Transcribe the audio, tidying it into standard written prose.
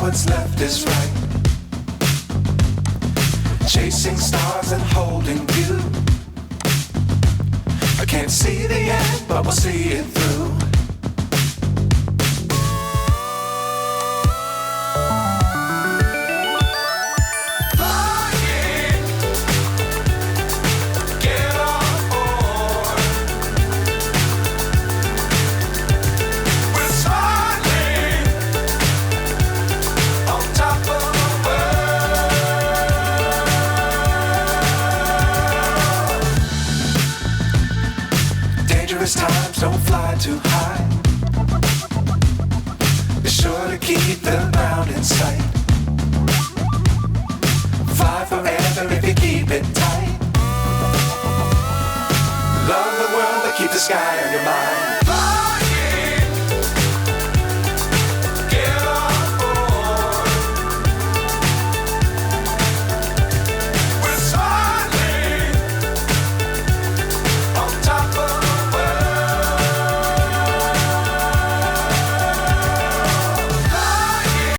what's left is right. Chasing stars and holding you. I can't see the end, but we'll see it through. Times don't fly too high. Be sure to keep the ground in sight. Fly forever if you keep it tight. Love the world, but keep the sky on your mind.